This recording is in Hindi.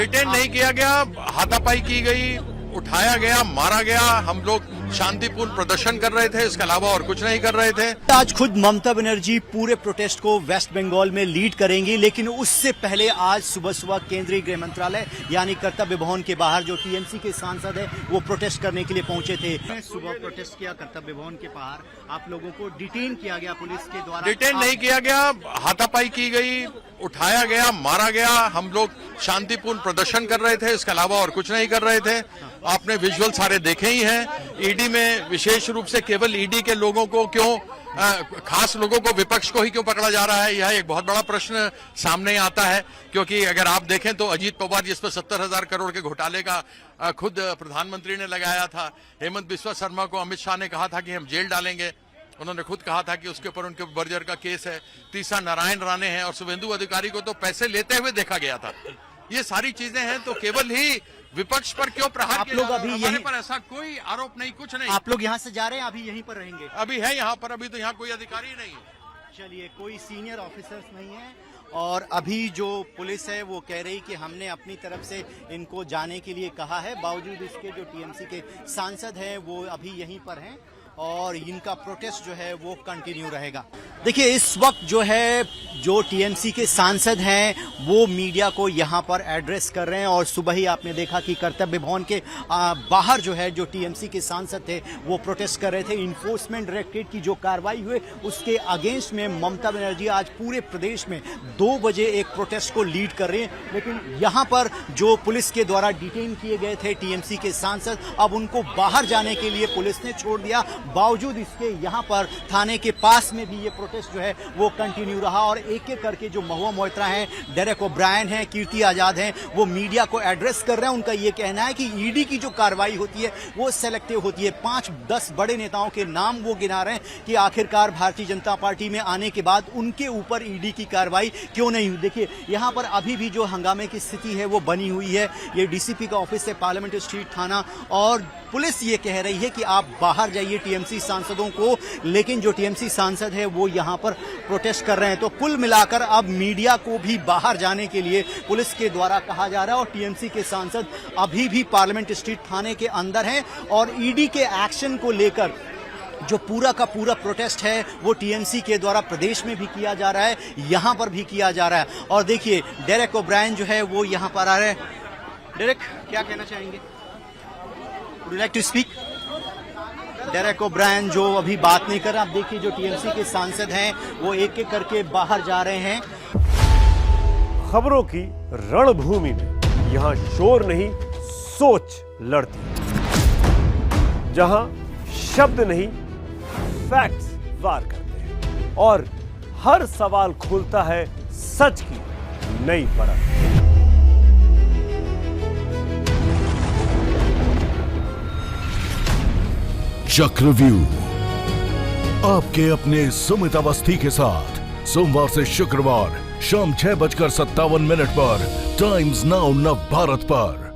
डिटेन नहीं किया गया, हाथापाई की गई, उठाया गया, मारा गया। हम लोग शांतिपूर्ण प्रदर्शन कर रहे थे, इसके अलावा और कुछ नहीं कर रहे थे। आज खुद ममता बनर्जी पूरे प्रोटेस्ट को वेस्ट बंगाल में लीड करेंगी, लेकिन उससे पहले आज सुबह सुबह केंद्रीय गृह मंत्रालय यानी कर्तव्य भवन के बाहर जो टीएमसी के सांसद है वो प्रोटेस्ट करने के लिए पहुंचे थे। सुबह प्रोटेस्ट किया कर्तव्य भवन के बाहर, आप लोगों को डिटेन किया गया पुलिस के द्वारा। डिटेन नहीं किया गया, हाथापाई की गई, उठाया गया, मारा गया। हम लोग शांतिपूर्ण प्रदर्शन कर रहे थे, इसके अलावा और कुछ नहीं कर रहे थे। आपने विजुअल सारे देखे ही हैं। ईडी में विशेष रूप से केवल ईडी के लोगों को क्यों, खास लोगों को, विपक्ष को ही क्यों पकड़ा जा रहा है, यह एक बहुत बड़ा प्रश्न सामने आता है। क्योंकि अगर आप देखें तो अजीत पवार, जिस पर 70,000 करोड़ के घोटाले का खुद प्रधानमंत्री ने लगाया था, हेमंत बिस्वा शर्मा को अमित शाह ने कहा था कि हम जेल डालेंगे, उन्होंने खुद कहा था कि उसके ऊपर उनके बर्जर का केस है। तीसरा नारायण राणे हैं और शुभेंदु अधिकारी को तो पैसे लेते हुए देखा गया था। ये सारी चीजें हैं, तो केवल ही विपक्ष पर क्यों प्रहार आप लोग अभी हमारे पर ऐसा कोई आरोप नहीं, कुछ नहीं। आप लोग यहाँ से जा रहे हैं, अभी यहीं पर रहेंगे? अभी है यहाँ पर, अभी तो यहाँ कोई अधिकारी नहीं है। चलिए, कोई सीनियर ऑफिसर्स नहीं है और अभी जो पुलिस है वो कह रही कि हमने अपनी तरफ से इनको जाने के लिए कहा है, बावजूद इसके जो टीएमसी के सांसद हैं वो अभी यहीं पर हैं और इनका प्रोटेस्ट जो है वो कंटिन्यू रहेगा। देखिए, इस वक्त जो है जो टीएमसी के सांसद हैं वो मीडिया को यहाँ पर एड्रेस कर रहे हैं और सुबह ही आपने देखा कि कर्तव्य भवन के बाहर जो है जो टीएमसी के सांसद थे वो प्रोटेस्ट कर रहे थे। इन्फोर्समेंट डायरेक्टरेट की जो कार्रवाई हुई उसके अगेंस्ट में ममता बनर्जी आज पूरे प्रदेश में 2 बजे एक प्रोटेस्ट को लीड कर रहे हैं। लेकिन यहाँ पर जो पुलिस के द्वारा डिटेन किए गए थे टीएमसी के सांसद, अब उनको बाहर जाने के लिए पुलिस ने छोड़ दिया। बावजूद इसके यहाँ पर थाने के पास में भी ये प्रोटेस्ट जो है वो कंटिन्यू रहा और एक एक करके जो महुआ मोइत्रा हैं, डेरेक ओब्रायन हैं, कीर्ति आजाद हैं, वो मीडिया को एड्रेस कर रहे हैं। उनका ये कहना है कि ईडी की जो कार्रवाई होती है वो सेलेक्टिव होती है। 5-10 बड़े नेताओं के नाम वो गिना रहे हैं कि आखिरकार भारतीय जनता पार्टी में आने के बाद उनके ऊपर ईडी की कार्रवाई क्यों नहीं हुई। देखिए, यहाँ पर अभी भी जो हंगामे की स्थिति है वो बनी हुई है। ये डीसीपी का ऑफिस है, पार्लियामेंट स्ट्रीट थाना, और पुलिस ये कह रही है कि आप बाहर जाइए टीएमसी सांसदों को, लेकिन जो टीएमसी सांसद है वो यहाँ पर प्रोटेस्ट कर रहे हैं। तो कुल मिलाकर अब मीडिया को भी बाहर जाने के लिए पुलिस के द्वारा कहा जा रहा है और टीएमसी के सांसद अभी भी पार्लियामेंट स्ट्रीट थाने के अंदर हैं और ईडी के एक्शन को लेकर जो पूरा का पूरा प्रोटेस्ट है वो टीएमसी के द्वारा प्रदेश में भी किया जा रहा है, यहाँ पर भी किया जा रहा है। और देखिए, डेरेक ओब्रायन जो है वो यहाँ पर आ रहे हैं। डेरेक, क्या कहना चाहेंगे? Would you like to speak? Derek O'Brien जो अभी बात नहीं कर रहा। आप देखिए, जो टीएमसी के सांसद हैं वो एक एक करके बाहर जा रहे हैं। खबरों की रणभूमि में यहाँ शोर नहीं, सोच लड़ती है। जहां शब्द नहीं, फैक्ट्स वार करते हैं और हर सवाल खोलता है सच की नई परत। चक्रव्यूह आपके अपने सुमित अवस्थी के साथ सोमवार से शुक्रवार शाम 6:57 पर टाइम्स नाउ नव भारत पर।